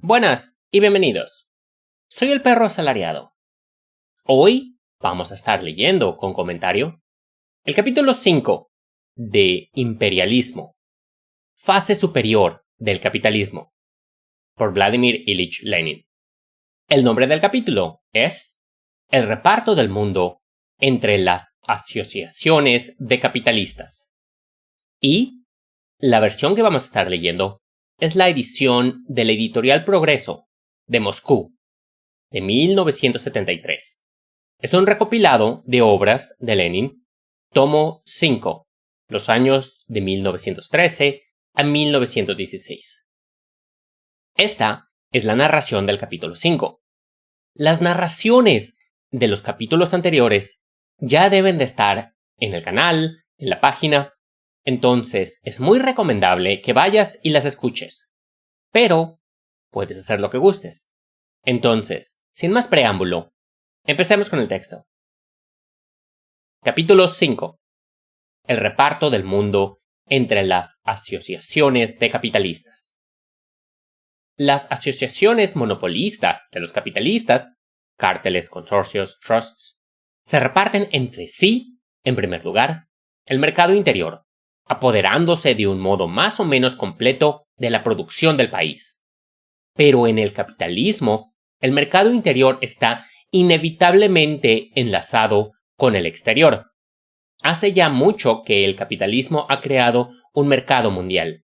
Buenas y bienvenidos. Soy el perro asalariado. Hoy vamos a estar leyendo con comentario el capítulo 5 de Imperialismo, fase superior del capitalismo, por Vladimir Ilich Lenin. El nombre del capítulo es El reparto del mundo entre las asociaciones de capitalistas. Y la versión que vamos a estar leyendo es la edición del Editorial Progreso de Moscú, de 1973. Es un recopilado de obras de Lenin, tomo 5, los años de 1913 a 1916. Esta es la narración del capítulo 5. Las narraciones de los capítulos anteriores ya deben de estar en el canal, en la página. Entonces, es muy recomendable que vayas y las escuches. Pero puedes hacer lo que gustes. Entonces, sin más preámbulo, empecemos con el texto. Capítulo 5. El reparto del mundo entre las asociaciones de capitalistas. Las asociaciones monopolistas de los capitalistas, cárteles, consorcios, trusts, se reparten entre sí, en primer lugar, el mercado interior, apoderándose de un modo más o menos completo de la producción del país. Pero en el capitalismo, el mercado interior está inevitablemente enlazado con el exterior. Hace ya mucho que el capitalismo ha creado un mercado mundial,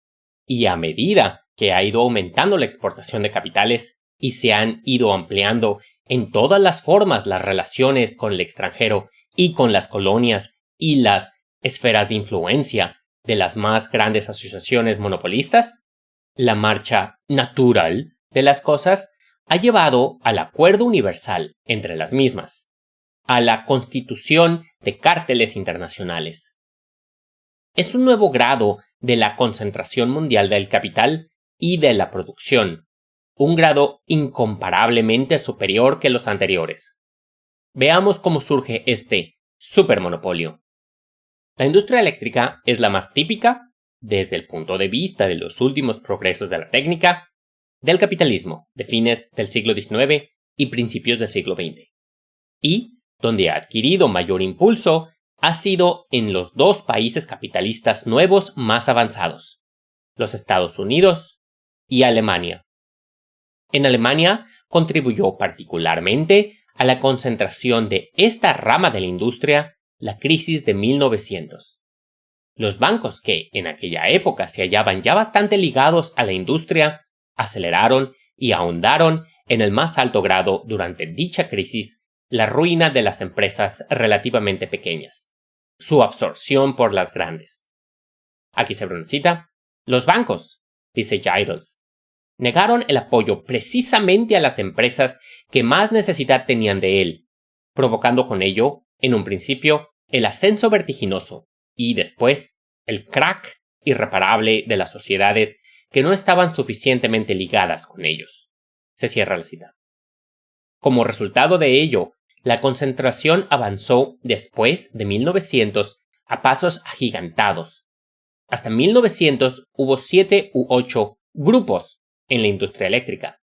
y a medida que ha ido aumentando la exportación de capitales y se han ido ampliando en todas las formas las relaciones con el extranjero y con las colonias y las esferas de influencia de las más grandes asociaciones monopolistas, la marcha natural de las cosas ha llevado al acuerdo universal entre las mismas, a la constitución de cárteles internacionales. Es un nuevo grado de la concentración mundial del capital y de la producción, un grado incomparablemente superior que los anteriores. Veamos cómo surge este supermonopolio. La industria eléctrica es la más típica, desde el punto de vista de los últimos progresos de la técnica, del capitalismo de fines del siglo XIX y principios del siglo XX, y donde ha adquirido mayor impulso ha sido en los dos países capitalistas nuevos más avanzados, los Estados Unidos y Alemania. En Alemania contribuyó particularmente a la concentración de esta rama de la industria la crisis de 1900. Los bancos que en aquella época se hallaban ya bastante ligados a la industria aceleraron y ahondaron en el más alto grado durante dicha crisis la ruina de las empresas relativamente pequeñas, su absorción por las grandes. Aquí se cita: los bancos, dice Giles, negaron el apoyo precisamente a las empresas que más necesidad tenían de él, provocando con ello, en un principio, el ascenso vertiginoso y después el crack irreparable de las sociedades que no estaban suficientemente ligadas con ellos. Se cierra la cita. Como resultado de ello, la concentración avanzó después de 1900 a pasos agigantados. Hasta 1900 hubo 7 u 8 grupos en la industria eléctrica.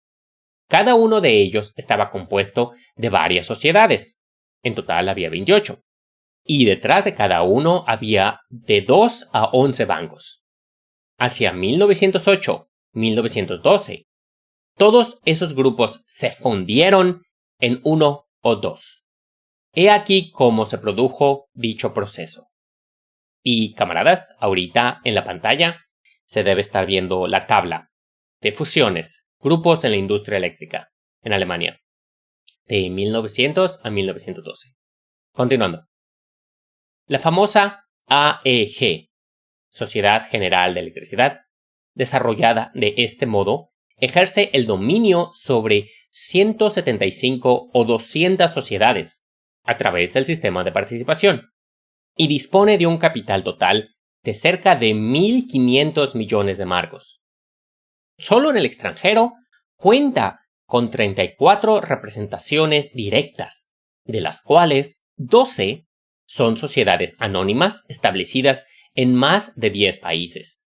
Cada uno de ellos estaba compuesto de varias sociedades. En total había 28. Y detrás de cada uno había de 2 a 11 bancos. Hacia 1908-1912, todos esos grupos se fundieron en uno o dos. He aquí cómo se produjo dicho proceso. Y, camaradas, ahorita en la pantalla se debe estar viendo la tabla de fusiones, grupos en la industria eléctrica en Alemania, de 1900 a 1912. Continuando. La famosa AEG, Sociedad General de Electricidad, desarrollada de este modo, ejerce el dominio sobre 175 o 200 sociedades a través del sistema de participación y dispone de un capital total de cerca de 1.500 millones de marcos. Solo en el extranjero cuenta con 34 representaciones directas, de las cuales 12 son sociedades anónimas establecidas en más de 10 países.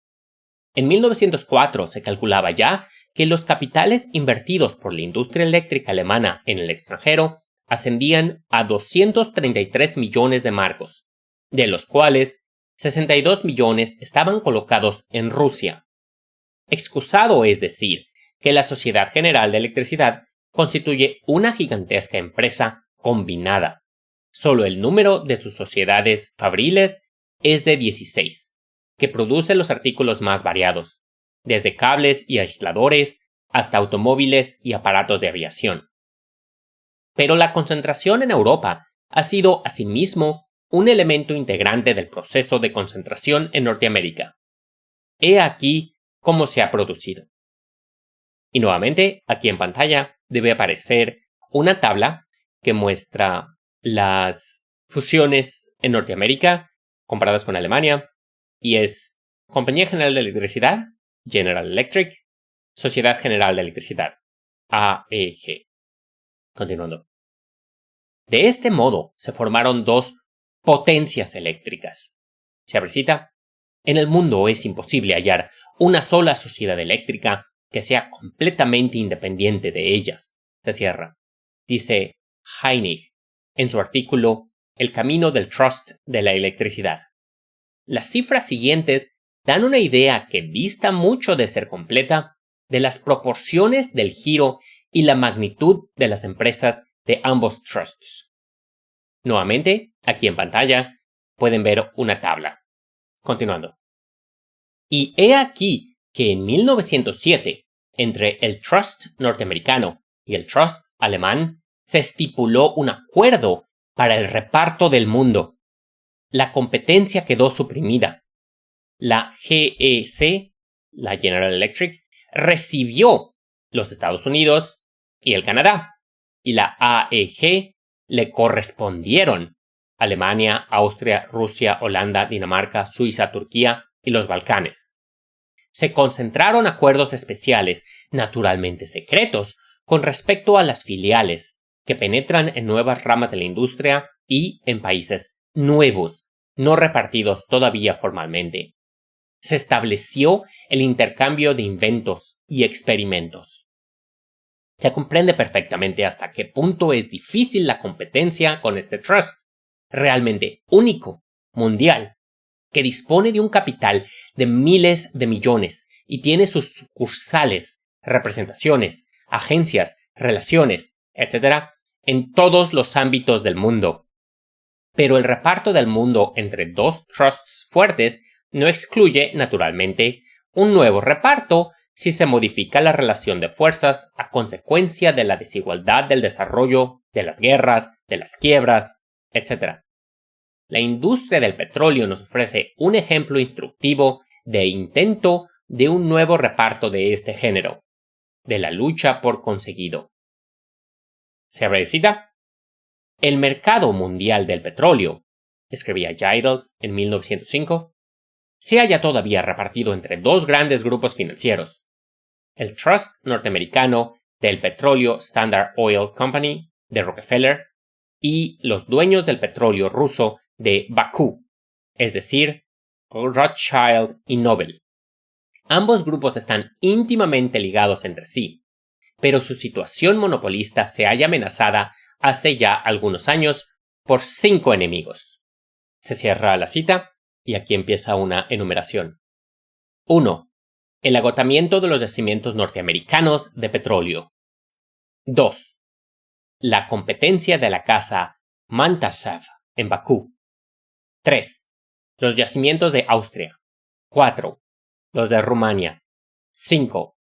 En 1904 se calculaba ya que los capitales invertidos por la industria eléctrica alemana en el extranjero ascendían a 233 millones de marcos, de los cuales 62 millones estaban colocados en Rusia. Excusado es decir que la Sociedad General de Electricidad constituye una gigantesca empresa combinada. Solo el número de sus sociedades fabriles es de 16, que produce los artículos más variados, desde cables y aisladores hasta automóviles y aparatos de aviación. Pero la concentración en Europa ha sido asimismo un elemento integrante del proceso de concentración en Norteamérica. He aquí cómo se ha producido. Y nuevamente, aquí en pantalla debe aparecer una tabla que muestra las fusiones en Norteamérica comparadas con Alemania, y es Compañía General de Electricidad, General Electric, Sociedad General de Electricidad, AEG. Continuando. De este modo se formaron dos potencias eléctricas. Se abre cita. En el mundo es imposible hallar una sola sociedad eléctrica que sea completamente independiente de ellas. Se cierra. Dice Heinig en su artículo El camino del trust de la electricidad. Las cifras siguientes dan una idea que dista mucho de ser completa de las proporciones del giro y la magnitud de las empresas de ambos trusts. Nuevamente, aquí en pantalla, pueden ver una tabla. Continuando. Y he aquí que en 1907, entre el Trust norteamericano y el Trust alemán, se estipuló un acuerdo para el reparto del mundo. La competencia quedó suprimida. La GEC, la General Electric, recibió los Estados Unidos y el Canadá, y la AEG le correspondieron Alemania, Austria, Rusia, Holanda, Dinamarca, Suiza, Turquía y los Balcanes. Se concentraron acuerdos especiales, naturalmente secretos, con respecto a las filiales, que penetran en nuevas ramas de la industria y en países nuevos, no repartidos todavía formalmente. Se estableció el intercambio de inventos y experimentos. Se comprende perfectamente hasta qué punto es difícil la competencia con este trust, realmente único, mundial, que dispone de un capital de miles de millones y tiene sus sucursales, representaciones, agencias, relaciones, etc., en todos los ámbitos del mundo. Pero el reparto del mundo entre dos trusts fuertes no excluye, naturalmente, un nuevo reparto si se modifica la relación de fuerzas a consecuencia de la desigualdad del desarrollo, de las guerras, de las quiebras, etc. La industria del petróleo nos ofrece un ejemplo instructivo de intento de un nuevo reparto de este género, de la lucha por conseguido. Se abre cita. El mercado mundial del petróleo, escribía Giddels en 1905, se halla todavía repartido entre dos grandes grupos financieros: el Trust norteamericano del petróleo Standard Oil Company de Rockefeller y los dueños del petróleo ruso de Bakú, es decir, Rothschild y Nobel. Ambos grupos están íntimamente ligados entre sí, pero su situación monopolista se halla amenazada hace ya algunos años por 5 enemigos. Se cierra la cita y aquí empieza una enumeración. 1. El agotamiento de los yacimientos norteamericanos de petróleo. 2. La competencia de la casa Mantashev en Bakú. 3. Los yacimientos de Austria. 4. Los de Rumania. 5.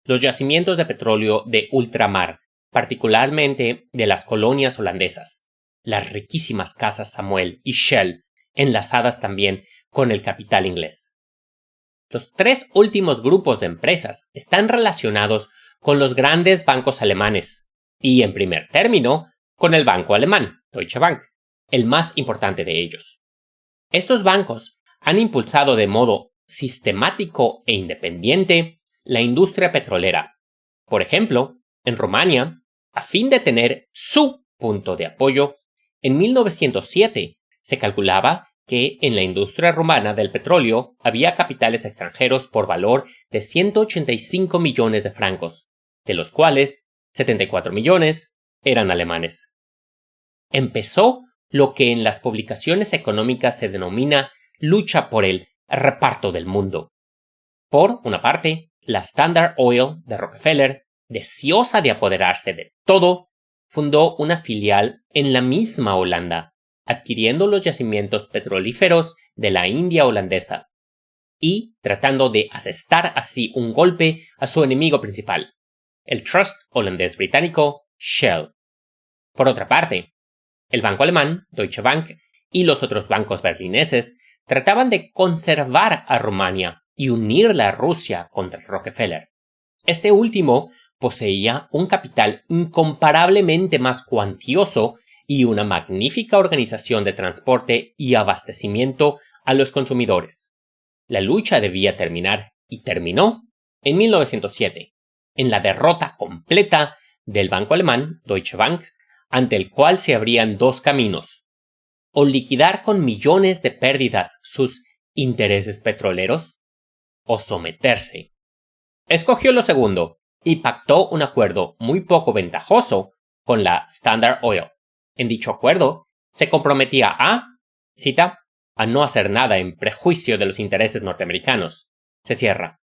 Los yacimientos de petróleo de ultramar, particularmente de las colonias holandesas. Las riquísimas casas Samuel y Shell, enlazadas también con el capital inglés. Los 3 últimos grupos de empresas están relacionados con los grandes bancos alemanes y, en primer término, con el banco alemán, Deutsche Bank, el más importante de ellos. Estos bancos han impulsado de modo sistemático e independiente la industria petrolera. Por ejemplo, en Rumania, a fin de tener su punto de apoyo, en 1907 se calculaba que en la industria rumana del petróleo había capitales extranjeros por valor de 185 millones de francos, de los cuales 74 millones eran alemanes. Empezó lo que en las publicaciones económicas se denomina lucha por el reparto del mundo. Por una parte, la Standard Oil de Rockefeller, deseosa de apoderarse de todo, fundó una filial en la misma Holanda, adquiriendo los yacimientos petrolíferos de la India holandesa y tratando de asestar así un golpe a su enemigo principal, el Trust holandés británico Shell. Por otra parte, el banco alemán, Deutsche Bank, y los otros bancos berlineses trataban de conservar a Rumania y unirla a Rusia contra Rockefeller. Este último poseía un capital incomparablemente más cuantioso y una magnífica organización de transporte y abastecimiento a los consumidores. La lucha debía terminar, y terminó, en 1907, en la derrota completa del banco alemán, Deutsche Bank, ante el cual se abrían dos caminos: o liquidar con millones de pérdidas sus intereses petroleros, o someterse. Escogió lo segundo, y pactó un acuerdo muy poco ventajoso con la Standard Oil. En dicho acuerdo, se comprometía cita, a no hacer nada en prejuicio de los intereses norteamericanos. Se cierra.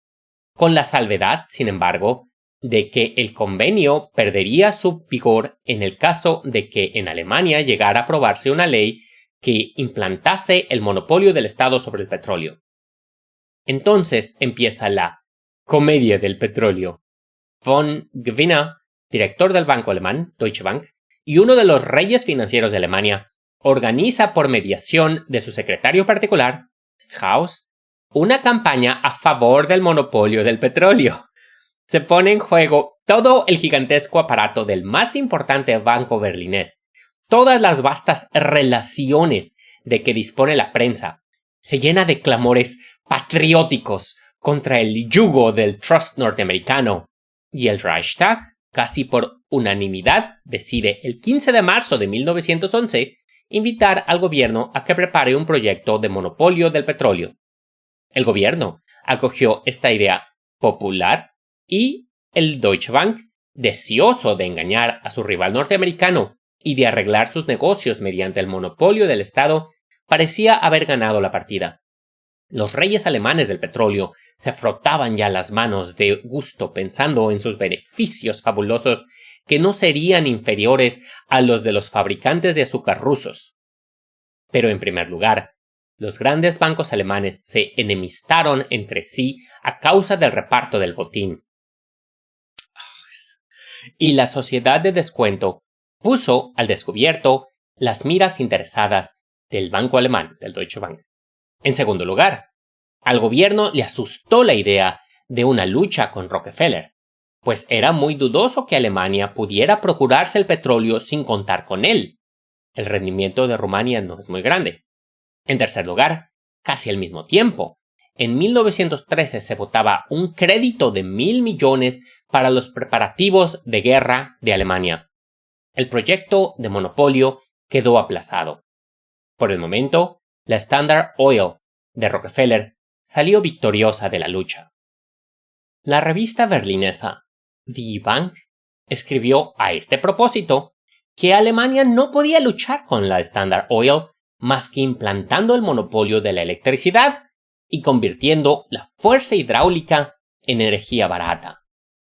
Con la salvedad, sin embargo, de que el convenio perdería su vigor en el caso de que en Alemania llegara a aprobarse una ley que implantase el monopolio del Estado sobre el petróleo. Entonces empieza la comedia del petróleo. Von Gewinner, director del banco alemán, Deutsche Bank, y uno de los reyes financieros de Alemania, organiza por mediación de su secretario particular, Strauss, una campaña a favor del monopolio del petróleo. Se pone en juego todo el gigantesco aparato del más importante banco berlinés, todas las vastas relaciones de que dispone la prensa, se llena de clamores patrióticos contra el yugo del Trust norteamericano, y el Reichstag, casi por unanimidad, decide el 15 de marzo de 1911 invitar al gobierno a que prepare un proyecto de monopolio del petróleo. El gobierno acogió esta idea popular y el Deutsche Bank, deseoso de engañar a su rival norteamericano y de arreglar sus negocios mediante el monopolio del Estado, parecía haber ganado la partida. Los reyes alemanes del petróleo se frotaban ya las manos de gusto pensando en sus beneficios fabulosos que no serían inferiores a los de los fabricantes de azúcar rusos. Pero en primer lugar, los grandes bancos alemanes se enemistaron entre sí a causa del reparto del botín. Y la sociedad de descuento puso al descubierto las miras interesadas del banco alemán, del Deutsche Bank. En segundo lugar, al gobierno le asustó la idea de una lucha con Rockefeller, pues era muy dudoso que Alemania pudiera procurarse el petróleo sin contar con él. El rendimiento de Rumania no es muy grande. En tercer lugar, casi al mismo tiempo, en 1913 se votaba un crédito de 1.000 millones para los preparativos de guerra de Alemania. El proyecto de monopolio quedó aplazado. Por el momento, la Standard Oil de Rockefeller salió victoriosa de la lucha. La revista berlinesa Die Bank escribió a este propósito que Alemania no podía luchar con la Standard Oil más que implantando el monopolio de la electricidad y convirtiendo la fuerza hidráulica en energía barata.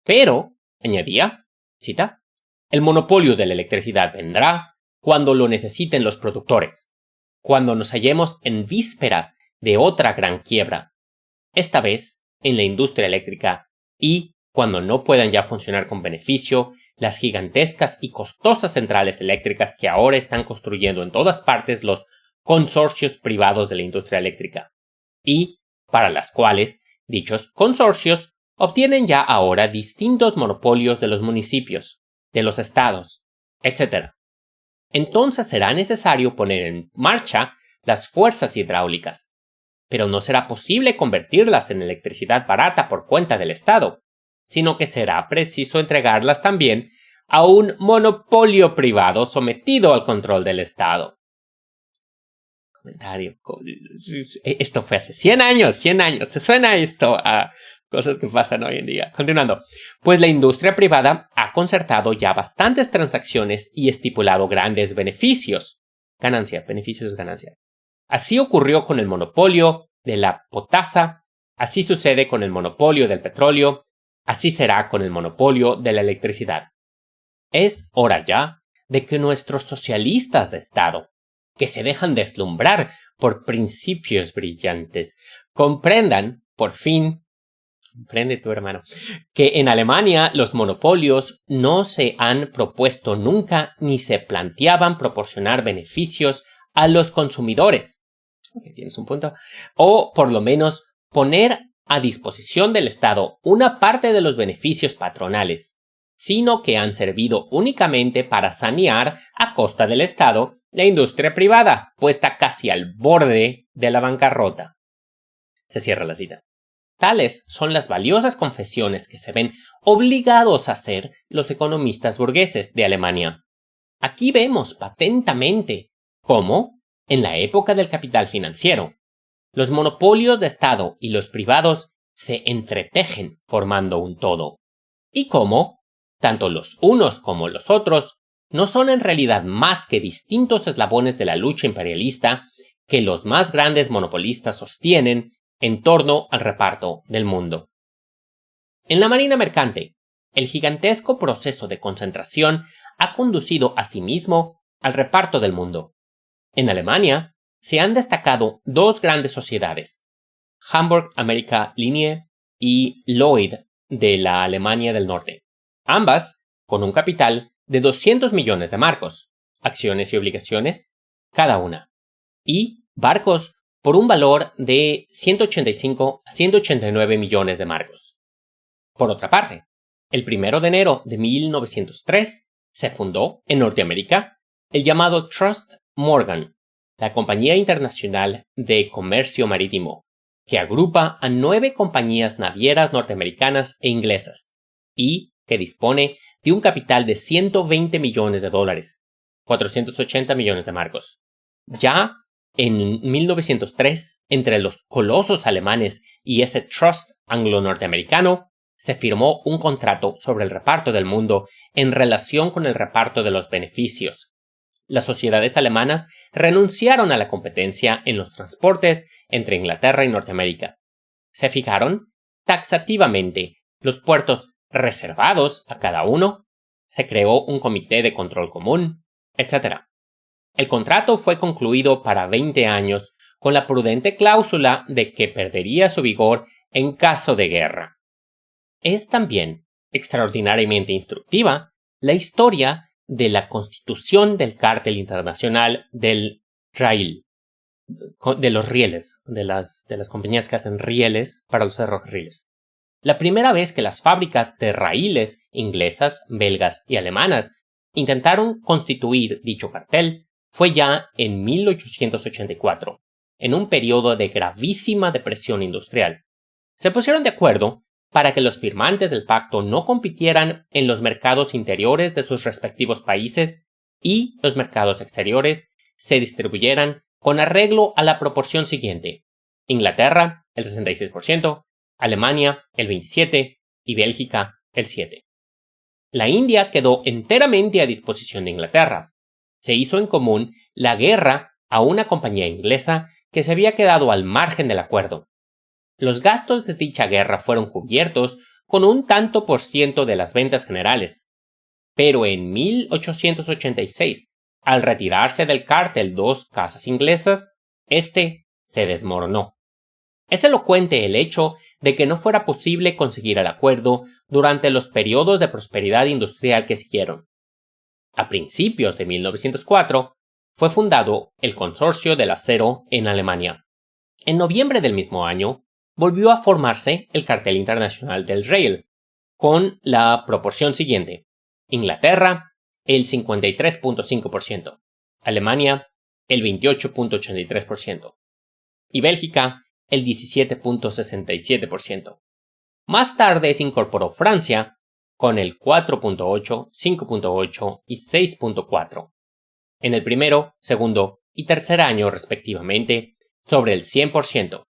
Pero, añadía, cita, el monopolio de la electricidad vendrá cuando lo necesiten los productores, cuando nos hallemos en vísperas de otra gran quiebra, esta vez en la industria eléctrica, y cuando no puedan ya funcionar con beneficio las gigantescas y costosas centrales eléctricas que ahora están construyendo en todas partes los consorcios privados de la industria eléctrica, y para las cuales dichos consorcios obtienen ya ahora distintos monopolios de los municipios, de los estados, etc. Entonces será necesario poner en marcha las fuerzas hidráulicas, pero no será posible convertirlas en electricidad barata por cuenta del Estado, sino que será preciso entregarlas también a un monopolio privado sometido al control del Estado. comentario. Esto fue hace 100 años, 100 años. ¿Te suena esto a cosas que pasan hoy en día? Continuando. Pues la industria privada ha concertado ya bastantes transacciones y estipulado grandes beneficios. Ganancia, beneficios es ganancia. Así ocurrió con el monopolio de la potasa, así sucede con el monopolio del petróleo, así será con el monopolio de la electricidad. Es hora ya de que nuestros socialistas de Estado, que se dejan deslumbrar por principios brillantes, comprendan, por fin, comprende tu hermano, que en Alemania los monopolios no se han propuesto nunca ni se planteaban proporcionar beneficios a los consumidores. Okay, tienes un punto. O por lo menos poner a disposición del Estado una parte de los beneficios patronales, sino que han servido únicamente para sanear a costa del Estado la industria privada, puesta casi al borde de la bancarrota. Se cierra la cita. Tales son las valiosas confesiones que se ven obligados a hacer los economistas burgueses de Alemania. Aquí vemos patentamente cómo, en la época del capital financiero, los monopolios de Estado y los privados se entretejen formando un todo, y cómo, tanto los unos como los otros, no son en realidad más que distintos eslabones de la lucha imperialista que los más grandes monopolistas sostienen en torno al reparto del mundo. En la marina mercante, el gigantesco proceso de concentración ha conducido asimismo al reparto del mundo. En Alemania se han destacado dos grandes sociedades, Hamburg America Linie y Lloyd de la Alemania del Norte, ambas con un capital de 200 millones de marcos, acciones y obligaciones cada una, y barcos por un valor de 185 a 189 millones de marcos. Por otra parte, el 1 de enero de 1903 se fundó en Norteamérica el llamado Trust Morgan, la Compañía Internacional de Comercio Marítimo, que agrupa a 9 compañías navieras norteamericanas e inglesas, y que dispone de un capital de 120 millones de dólares, 480 millones de marcos. Ya en 1903, entre los colosos alemanes y ese trust anglo-norteamericano, se firmó un contrato sobre el reparto del mundo en relación con el reparto de los beneficios. Las sociedades alemanas renunciaron a la competencia en los transportes entre Inglaterra y Norteamérica. Se fijaron taxativamente los puertos reservados a cada uno, se creó un comité de control común, etc. El contrato fue concluido para 20 años con la prudente cláusula de que perdería su vigor en caso de guerra. Es también extraordinariamente instructiva la historia de la constitución del cártel internacional del rail, de los rieles, de las compañías que hacen rieles para los ferrocarriles. La primera vez que las fábricas de raíles inglesas, belgas y alemanas intentaron constituir dicho cartel fue ya en 1884, en un periodo de gravísima depresión industrial. Se pusieron de acuerdo para que los firmantes del pacto no compitieran en los mercados interiores de sus respectivos países y los mercados exteriores se distribuyeran con arreglo a la proporción siguiente: Inglaterra el 66%, Alemania el 27% y Bélgica el 7%. La India quedó enteramente a disposición de Inglaterra. Se hizo en común la guerra a una compañía inglesa que se había quedado al margen del acuerdo. Los gastos de dicha guerra fueron cubiertos con un tanto por ciento de las ventas generales. Pero en 1886, al retirarse del cártel 2 casas inglesas, este se desmoronó. Es elocuente el hecho de que no fuera posible conseguir el acuerdo durante los periodos de prosperidad industrial que siguieron. A principios de 1904, fue fundado el Consorcio del Acero en Alemania. En noviembre del mismo año, volvió a formarse el Cartel Internacional del Rail, con la proporción siguiente: Inglaterra, el 53.5%, Alemania, el 28.83%, y Bélgica, el 17.67%. Más tarde se incorporó Francia, con el 4.8, 5.8 y 6.4. En el primero, segundo y tercer año respectivamente sobre el 100%,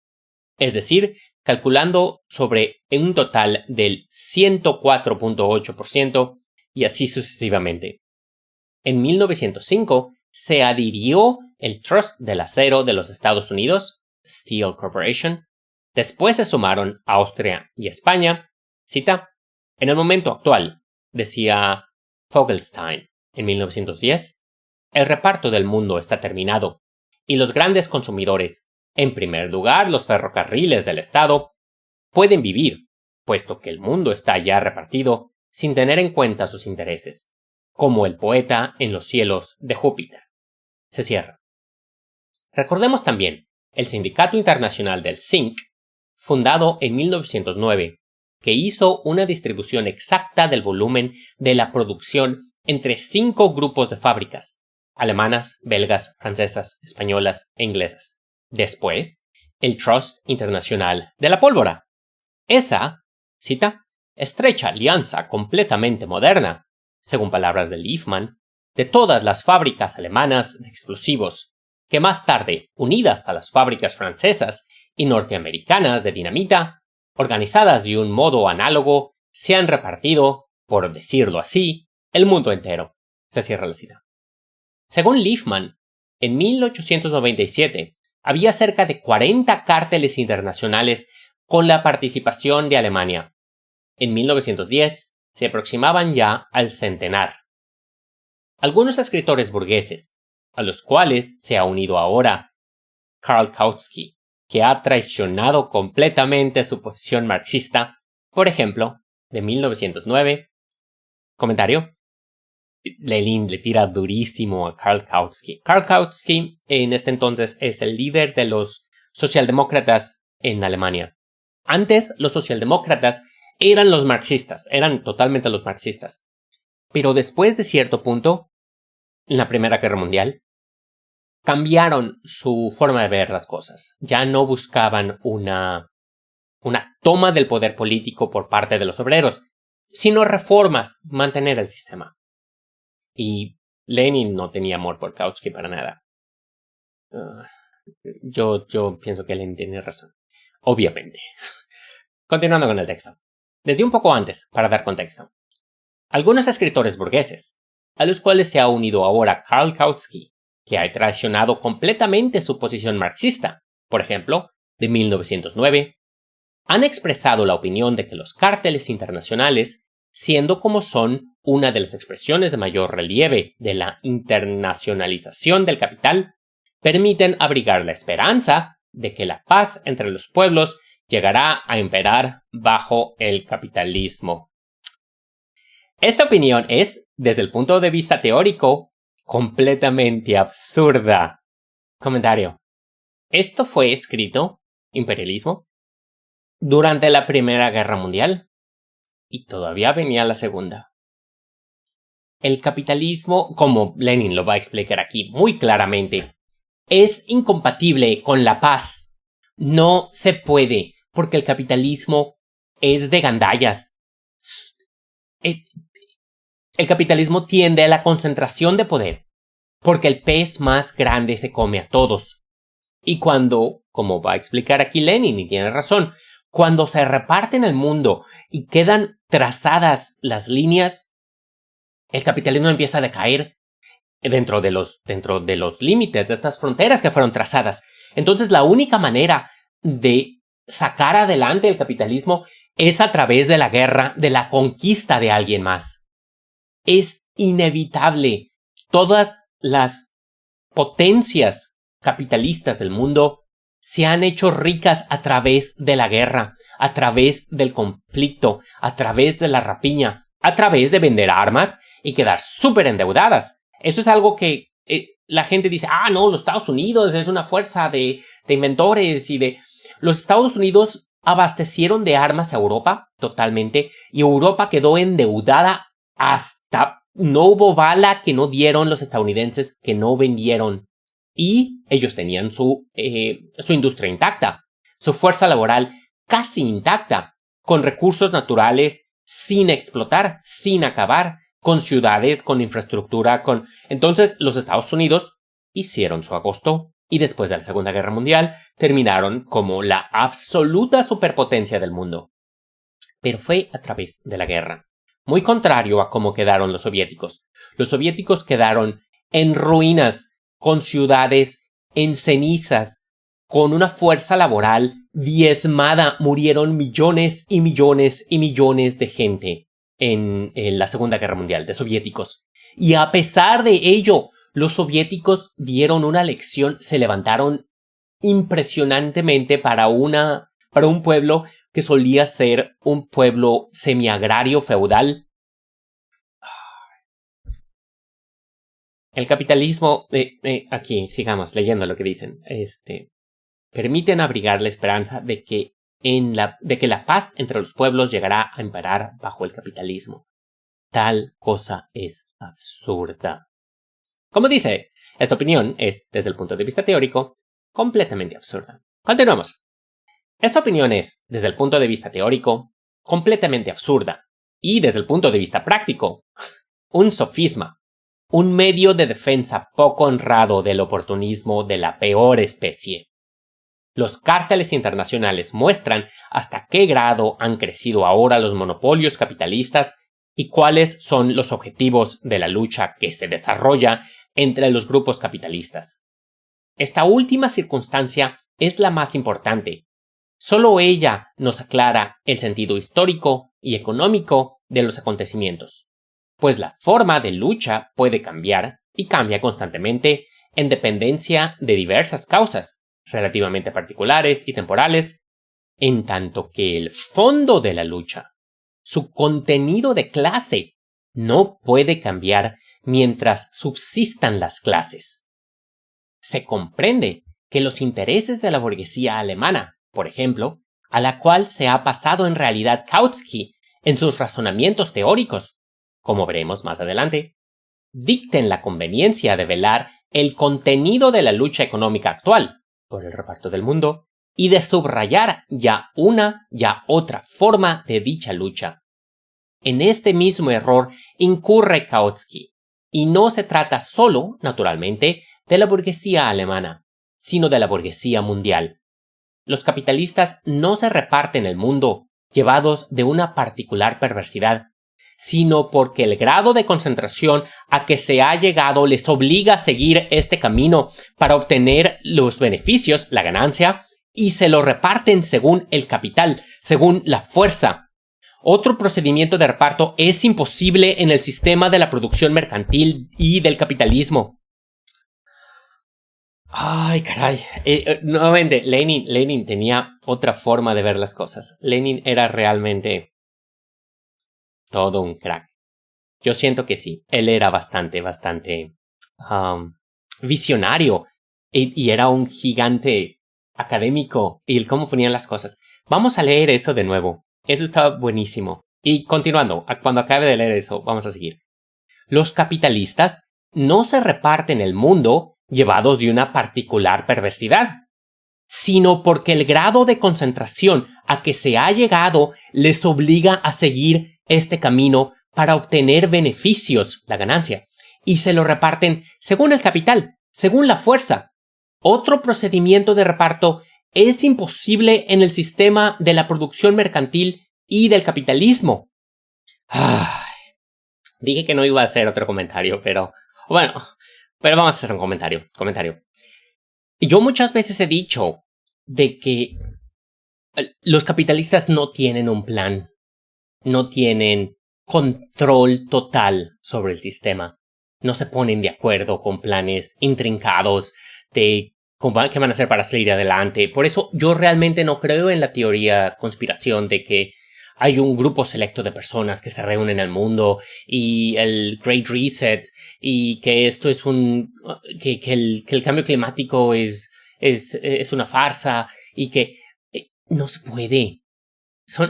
es decir, calculando sobre un total del 104.8% y así sucesivamente. En 1905 se adhirió el Trust del Acero de los Estados Unidos, Steel Corporation. Después se sumaron Austria y España. Cita: en el momento actual, decía Fogelstein en 1910, el reparto del mundo está terminado y los grandes consumidores, en primer lugar los ferrocarriles del Estado, pueden vivir, puesto que el mundo está ya repartido sin tener en cuenta sus intereses, como el poeta en los cielos de Júpiter. Se cierra. Recordemos también el Sindicato Internacional del Zinc, fundado en 1909, que hizo una distribución exacta del volumen de la producción entre 5 grupos de fábricas: alemanas, belgas, francesas, españolas e inglesas. Después, el Trust Internacional de la Pólvora. Esa, cita, estrecha alianza completamente moderna, según palabras de Liefman, de todas las fábricas alemanas de explosivos, que más tarde, unidas a las fábricas francesas y norteamericanas de dinamita, organizadas de un modo análogo, se han repartido, por decirlo así, el mundo entero. Se cierra la cita. Según Liefman, en 1897 había cerca de 40 cárteles internacionales con la participación de Alemania. En 1910 se aproximaban ya al centenar. Algunos escritores burgueses, a los cuales se ha unido ahora Karl Kautsky, que ha traicionado completamente su posición marxista, por ejemplo, de 1909. Comentario: Lenin le tira durísimo a Karl Kautsky. Karl Kautsky en este entonces es el líder de los socialdemócratas en Alemania. Antes los socialdemócratas eran los marxistas, eran totalmente los marxistas. Pero después de cierto punto, en la Primera Guerra Mundial, cambiaron su forma de ver las cosas. Ya no buscaban una toma del poder político por parte de los obreros, sino reformas, mantener el sistema. Y Lenin no tenía amor por Kautsky para nada. Yo pienso que Lenin tiene razón. Obviamente. Continuando con el texto. Desde un poco antes, para dar contexto. Algunos escritores burgueses, a los cuales se ha unido ahora Karl Kautsky, que ha traicionado completamente su posición marxista, por ejemplo, de 1909, han expresado la opinión de que los cárteles internacionales, siendo como son una de las expresiones de mayor relieve de la internacionalización del capital, permiten abrigar la esperanza de que la paz entre los pueblos llegará a imperar bajo el capitalismo. Esta opinión es, desde el punto de vista teórico, completamente absurda. Comentario: esto fue escrito, imperialismo, durante la Primera Guerra Mundial y todavía venía la Segunda. El capitalismo, como Lenin lo va a explicar aquí muy claramente, es incompatible con la paz. No se puede, porque el capitalismo es de gandallas. El capitalismo tiende a la concentración de poder, porque el pez más grande se come a todos. Y cuando, como va a explicar aquí Lenin, y tiene razón, cuando se reparten el mundo y quedan trazadas las líneas, el capitalismo empieza a decaer dentro de los límites de estas fronteras que fueron trazadas. Entonces la única manera de sacar adelante el capitalismo es a través de la guerra, de la conquista de alguien más. Es inevitable. Todas las potencias capitalistas del mundo se han hecho ricas a través de la guerra, a través del conflicto, a través de la rapiña, a través de vender armas y quedar súper endeudadas. Eso es algo que la gente dice: no, los Estados Unidos es una fuerza de inventores y de... Los Estados Unidos abastecieron de armas a Europa totalmente y Europa quedó endeudada hasta... No hubo bala que no dieron los estadounidenses, que no vendieron. Y ellos tenían su industria intacta, su fuerza laboral casi intacta, con recursos naturales sin explotar, sin acabar, con ciudades, con infraestructura, Entonces los Estados Unidos hicieron su agosto y después de la Segunda Guerra Mundial terminaron como la absoluta superpotencia del mundo. Pero fue a través de la guerra. Muy contrario a cómo quedaron los soviéticos. Los soviéticos quedaron en ruinas, con ciudades en cenizas, con una fuerza laboral diezmada. Murieron millones y millones y millones de gente en la Segunda Guerra Mundial, de soviéticos. Y a pesar de ello, los soviéticos dieron una lección, se levantaron impresionantemente para un pueblo que solía ser un pueblo semiagrario feudal. El capitalismo, aquí sigamos leyendo lo que dicen, permiten abrigar la esperanza de que la paz entre los pueblos llegará a imperar bajo el capitalismo. Tal cosa es absurda. Como dice, esta opinión es, desde el punto de vista teórico, completamente absurda. Continuamos. Esta opinión es, desde el punto de vista teórico, completamente absurda. Y desde el punto de vista práctico, un sofisma. Un medio de defensa poco honrado del oportunismo de la peor especie. Los cárteles internacionales muestran hasta qué grado han crecido ahora los monopolios capitalistas y cuáles son los objetivos de la lucha que se desarrolla entre los grupos capitalistas. Esta última circunstancia es la más importante. Solo ella nos aclara el sentido histórico y económico de los acontecimientos, pues la forma de lucha puede cambiar y cambia constantemente en dependencia de diversas causas, relativamente particulares y temporales, en tanto que el fondo de la lucha, su contenido de clase, no puede cambiar mientras subsistan las clases. Se comprende que los intereses de la burguesía alemana, por ejemplo, a la cual se ha pasado en realidad Kautsky en sus razonamientos teóricos, como veremos más adelante, dicten la conveniencia de velar el contenido de la lucha económica actual por el reparto del mundo y de subrayar ya una ya otra forma de dicha lucha. En este mismo error incurre Kautsky, y no se trata solo, naturalmente, de la burguesía alemana, sino de la burguesía mundial. Los capitalistas no se reparten el mundo llevados de una particular perversidad, sino porque el grado de concentración a que se ha llegado les obliga a seguir este camino para obtener los beneficios, la ganancia, y se lo reparten según el capital, según la fuerza. Otro procedimiento de reparto es imposible en el sistema de la producción mercantil y del capitalismo. Ay, caray. Nuevamente, Lenin tenía otra forma de ver las cosas. Lenin era realmente todo un crack. Yo siento que sí. Él era bastante visionario. Y era un gigante académico. Y el cómo ponían las cosas. Vamos a leer eso de nuevo. Eso está buenísimo. Y continuando, cuando acabe de leer eso, vamos a seguir. Los capitalistas no se reparten el mundo llevados de una particular perversidad, sino porque el grado de concentración a que se ha llegado les obliga a seguir este camino para obtener beneficios, la ganancia, y se lo reparten según el capital, según la fuerza. Otro procedimiento de reparto es imposible en el sistema de la producción mercantil y del capitalismo. Dije que no iba a hacer otro comentario, pero vamos a hacer un comentario. Yo muchas veces he dicho de que los capitalistas no tienen un plan, no tienen control total sobre el sistema, no se ponen de acuerdo con planes intrincados de qué van a hacer para salir adelante. Por eso yo realmente no creo en la teoría conspiración de que hay un grupo selecto de personas que se reúnen en el mundo y el Great Reset y que esto es que el cambio climático es una farsa y que no se puede.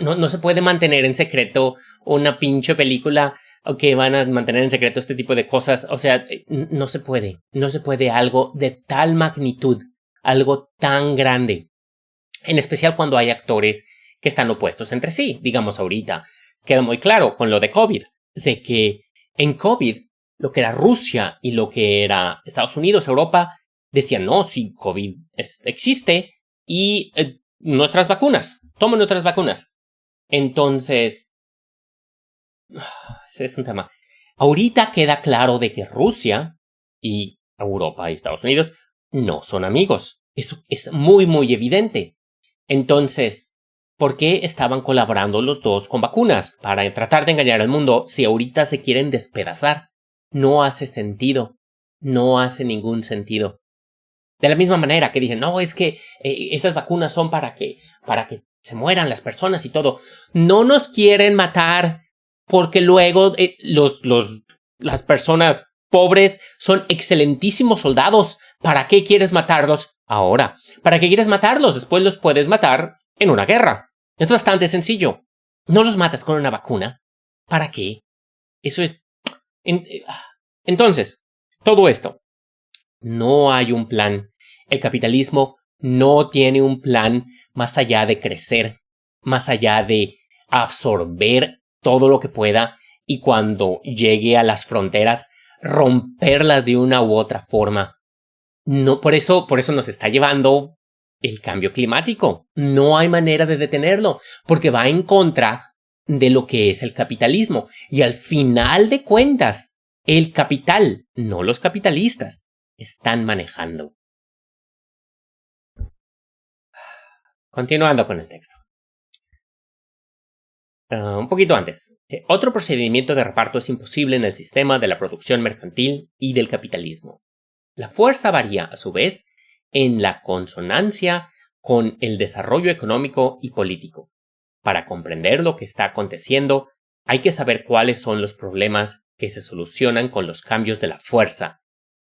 No se puede mantener en secreto una pinche película o que van a mantener en secreto este tipo de cosas. O sea, no se puede. No se puede algo de tal magnitud, algo tan grande. En especial cuando hay actores que están opuestos entre sí. Digamos ahorita, queda muy claro con lo de COVID, de que en COVID era Rusia y lo que era Estados Unidos, Europa, decían, no, sí, COVID existe y nuestras vacunas, tomen nuestras vacunas. Entonces, ese es un tema. Ahorita queda claro de que Rusia y Europa y Estados Unidos no son amigos. Eso es muy, muy evidente. Entonces, ¿por qué estaban colaborando los dos con vacunas? Para tratar de engañar al mundo si ahorita se quieren despedazar. No hace sentido. No hace ningún sentido. De la misma manera que dicen, no, es que esas vacunas son para que se mueran las personas y todo. No nos quieren matar porque luego las personas pobres son excelentísimos soldados. ¿Para qué quieres matarlos ahora? ¿Para qué quieres matarlos? Después los puedes matar en una guerra. Es bastante sencillo. No los matas con una vacuna. ¿Para qué? Eso es... Entonces, todo esto. No hay un plan. El capitalismo no tiene un plan más allá de crecer, más allá de absorber todo lo que pueda y cuando llegue a las fronteras, romperlas de una u otra forma. No, por eso nos está llevando el cambio climático. No hay manera de detenerlo, porque va en contra de lo que es el capitalismo. Y al final de cuentas, el capital, no los capitalistas, están manejando. Continuando con el texto. Un poquito antes. Otro procedimiento de reparto es imposible en el sistema de la producción mercantil y del capitalismo. La fuerza varía, a su vez, en la consonancia con el desarrollo económico y político. Para comprender lo que está aconteciendo, hay que saber cuáles son los problemas que se solucionan con los cambios de la fuerza,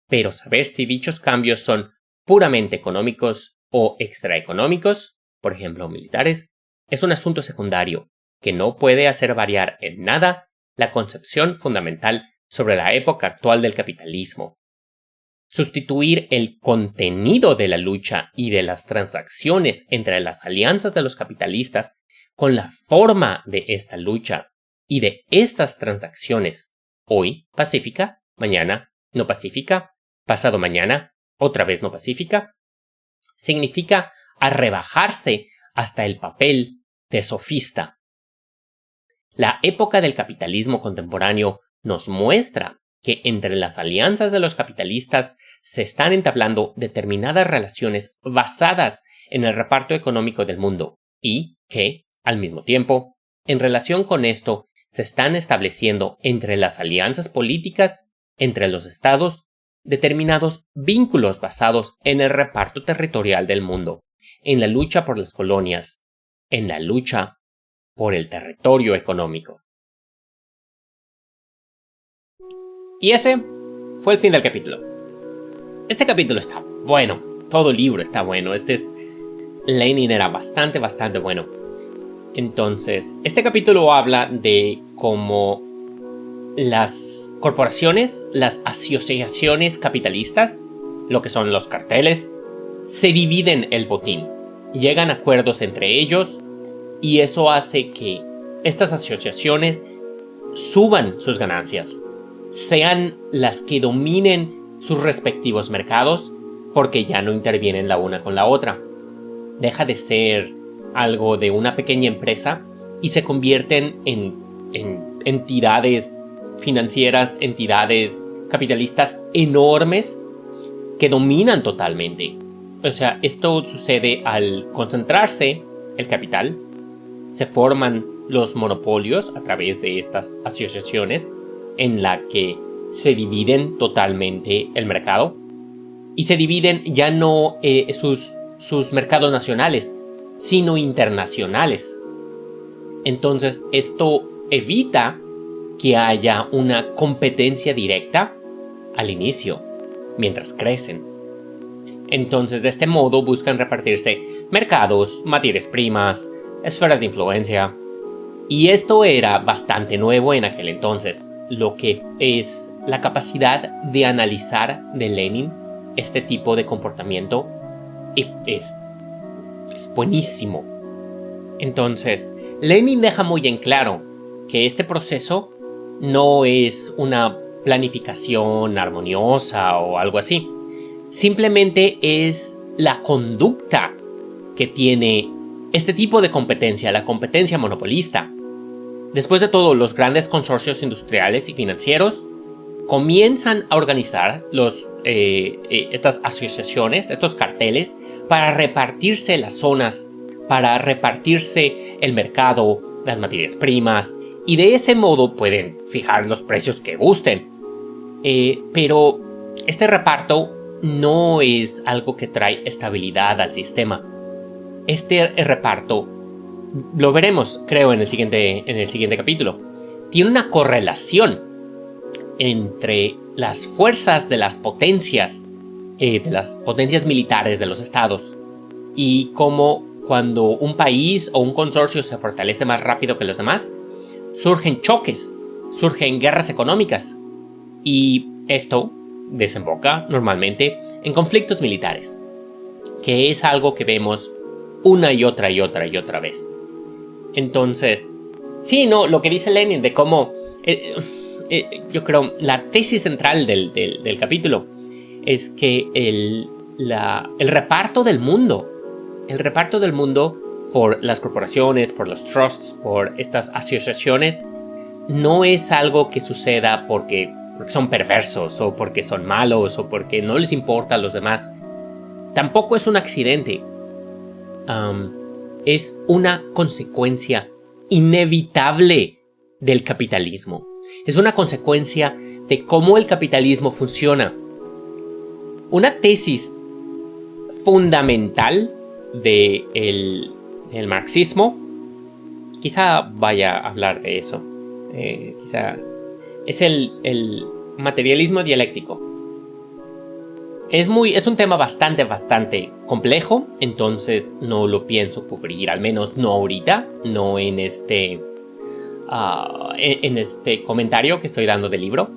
pero saber si dichos cambios son puramente económicos o extraeconómicos, por ejemplo militares, es un asunto secundario que no puede hacer variar en nada la concepción fundamental sobre la época actual del capitalismo. Sustituir el contenido de la lucha y de las transacciones entre las alianzas de los capitalistas con la forma de esta lucha y de estas transacciones, hoy pacífica, mañana no pacífica, pasado mañana otra vez no pacífica, significa arrebajarse hasta el papel de sofista. La época del capitalismo contemporáneo nos muestra que entre las alianzas de los capitalistas se están entablando determinadas relaciones basadas en el reparto económico del mundo y que, al mismo tiempo, en relación con esto, se están estableciendo entre las alianzas políticas, entre los estados, determinados vínculos basados en el reparto territorial del mundo, en la lucha por las colonias, en la lucha por el territorio económico. Y ese fue el fin del capítulo. Este capítulo está bueno, todo el libro está bueno, Lenin era bastante bueno. Entonces, este capítulo habla de cómo las corporaciones, las asociaciones capitalistas, lo que son los carteles, se dividen el botín, llegan a acuerdos entre ellos y eso hace que estas asociaciones suban sus ganancias, sean las que dominen sus respectivos mercados porque ya no intervienen la una con la otra. Deja de ser algo de una pequeña empresa y se convierten en entidades financieras, entidades capitalistas enormes que dominan totalmente. O sea, esto sucede al concentrarse el capital, se forman los monopolios a través de estas asociaciones en la que se dividen totalmente el mercado y se dividen ya no sus mercados nacionales, sino internacionales. Entonces, esto evita que haya una competencia directa al inicio, mientras crecen. Entonces, de este modo buscan repartirse mercados, materias primas, esferas de influencia. Y esto era bastante nuevo en aquel entonces, lo que es la capacidad de analizar de Lenin este tipo de comportamiento es buenísimo. Entonces, Lenin deja muy en claro que este proceso no es una planificación armoniosa o algo así. Simplemente es la conducta que tiene este tipo de competencia, la competencia monopolista. Después de todo, los grandes consorcios industriales y financieros comienzan a organizar estas asociaciones, estos carteles, para repartirse las zonas, para repartirse el mercado, las materias primas, y de ese modo pueden fijar los precios que gusten. Pero este reparto no es algo que trae estabilidad al sistema. Este reparto, lo veremos, creo, en el siguiente capítulo, tiene una correlación entre las fuerzas de las potencias militares de los estados, y cómo cuando un país o un consorcio se fortalece más rápido que los demás, surgen choques, surgen guerras económicas, y esto desemboca normalmente en conflictos militares, que es algo que vemos una y otra vez. Entonces, sí, no, lo que dice Lenin de cómo, yo creo, la tesis central del capítulo es que el reparto del mundo por las corporaciones, por los trusts, por estas asociaciones, no es algo que suceda porque son perversos o porque son malos o porque no les importa a los demás. Tampoco es un accidente. Es una consecuencia inevitable del capitalismo. Es una consecuencia de cómo el capitalismo funciona. Una tesis fundamental del marxismo, quizá vaya a hablar de eso, quizá es el materialismo dialéctico. Es un tema bastante complejo, entonces no lo pienso cubrir, al menos no ahorita, no en este comentario que estoy dando del libro.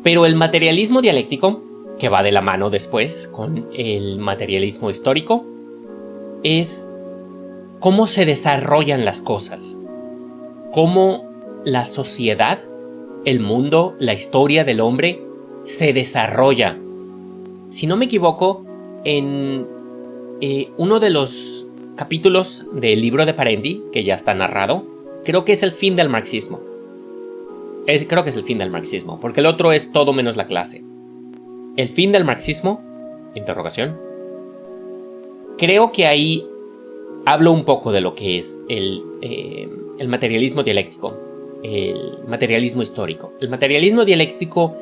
Pero el materialismo dialéctico, que va de la mano después con el materialismo histórico, es cómo se desarrollan las cosas, cómo la sociedad, el mundo, la historia del hombre se desarrolla. Si no me equivoco, en uno de los capítulos del libro de Parendi, que ya está narrado, creo que es el fin del marxismo. Creo que es el fin del marxismo, porque el otro es todo menos la clase. El fin del marxismo, interrogación. Creo que ahí hablo un poco de lo que es el materialismo dialéctico, el materialismo histórico. El materialismo dialéctico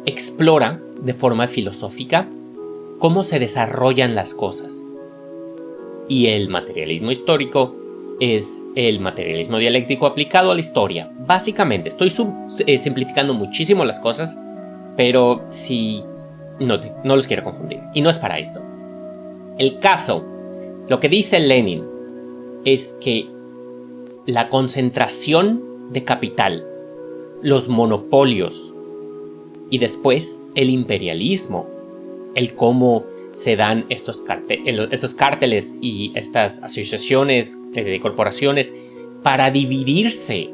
explora de forma filosófica cómo se desarrollan las cosas. Y el materialismo histórico es el materialismo dialéctico aplicado a la historia. Básicamente, estoy simplificando muchísimo las cosas, pero no los quiero confundir. Y no es para esto. El caso, lo que dice Lenin, es que la concentración de capital, los monopolios y después el imperialismo, el cómo se dan estos cárteles y estas asociaciones de corporaciones para dividirse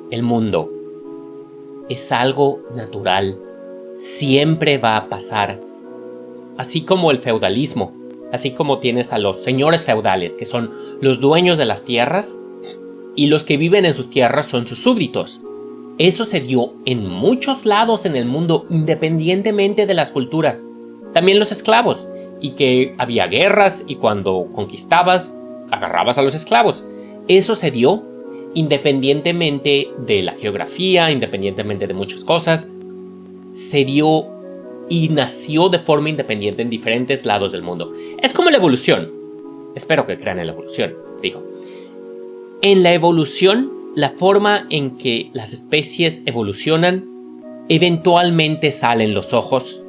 el mundo, es algo natural, siempre va a pasar. Así como el feudalismo, así como tienes a los señores feudales, que son los dueños de las tierras, y los que viven en sus tierras son sus súbditos. Eso se dio en muchos lados en el mundo, independientemente de las culturas. También los esclavos, y que había guerras, y cuando conquistabas, agarrabas a los esclavos. Eso se dio independientemente de la geografía, independientemente de muchas cosas. Se dio y nació de forma independiente en diferentes lados del mundo. Es como la evolución. Espero que crean en la evolución, digo. En la evolución, la forma en que las especies evolucionan, eventualmente salen los ojos,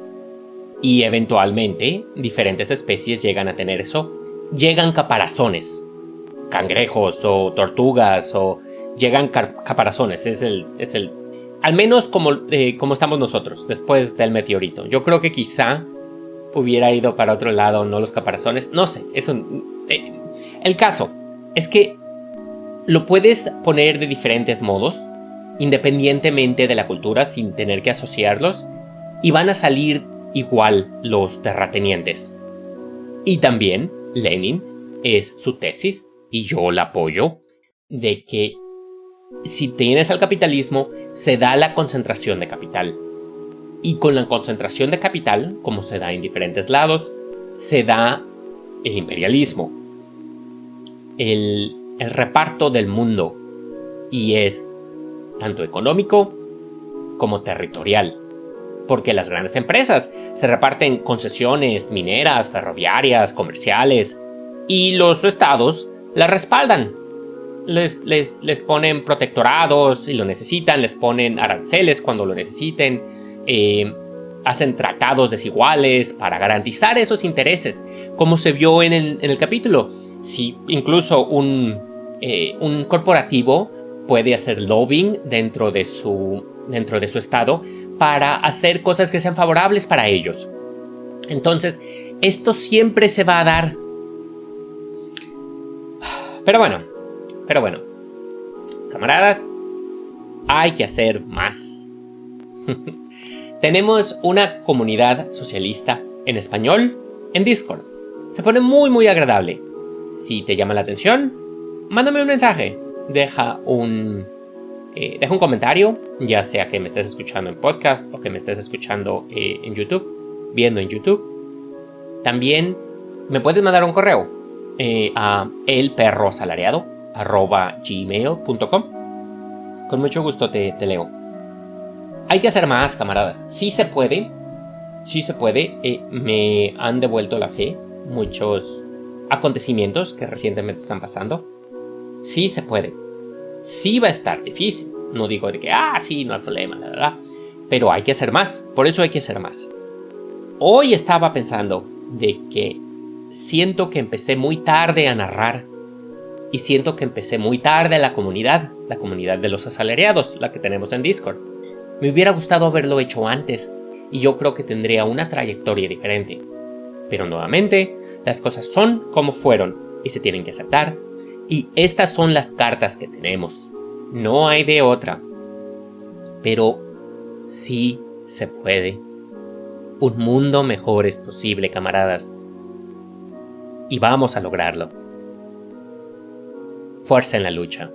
y eventualmente diferentes especies llegan a tener eso. Llegan caparazones, cangrejos o tortugas, o llegan caparazones. Es el al menos como estamos nosotros después del meteorito. Yo creo que quizá hubiera ido para otro lado, no los caparazones. No sé, el caso es que lo puedes poner de diferentes modos, independientemente de la cultura, sin tener que asociarlos, y van a salir igual los terratenientes. Y también Lenin es su tesis, y yo la apoyo, de que si tienes al capitalismo, se da la concentración de capital. Y con la concentración de capital, como se da en diferentes lados, se da el imperialismo, el reparto del mundo, y es tanto económico como territorial, porque las grandes empresas se reparten concesiones mineras, ferroviarias, comerciales, y los estados las respaldan. Les ponen protectorados si lo necesitan, les ponen aranceles cuando lo necesiten, hacen tratados desiguales para garantizar esos intereses, como se vio en el capítulo. Si incluso un corporativo puede hacer lobbying dentro de su estado para hacer cosas que sean favorables para ellos. Entonces, esto siempre se va a dar. Pero bueno, camaradas, hay que hacer más. Tenemos una comunidad socialista en español en Discord. Se pone muy agradable. Si te llama la atención, mándame un mensaje. Deja un comentario, ya sea que me estés escuchando en podcast o que me estés escuchando en YouTube, viendo en YouTube. También me puedes mandar un correo a elperroasalariado@gmail.com. Con mucho gusto te leo. Hay que hacer más, camaradas. Sí se puede. Me han devuelto la fe muchos acontecimientos que recientemente están pasando. Sí se puede. Sí va a estar difícil. No digo de que, sí, no hay problema, la verdad. Pero hay que hacer más. Por eso hay que hacer más. Hoy estaba pensando de que siento que empecé muy tarde a narrar. Y siento que empecé muy tarde la comunidad de los asalariados, la que tenemos en Discord. Me hubiera gustado haberlo hecho antes, y yo creo que tendría una trayectoria diferente. Pero nuevamente, las cosas son como fueron, y se tienen que aceptar. Y estas son las cartas que tenemos. No hay de otra. Pero sí se puede. Un mundo mejor es posible, camaradas. Y vamos a lograrlo. Fuerza en la lucha.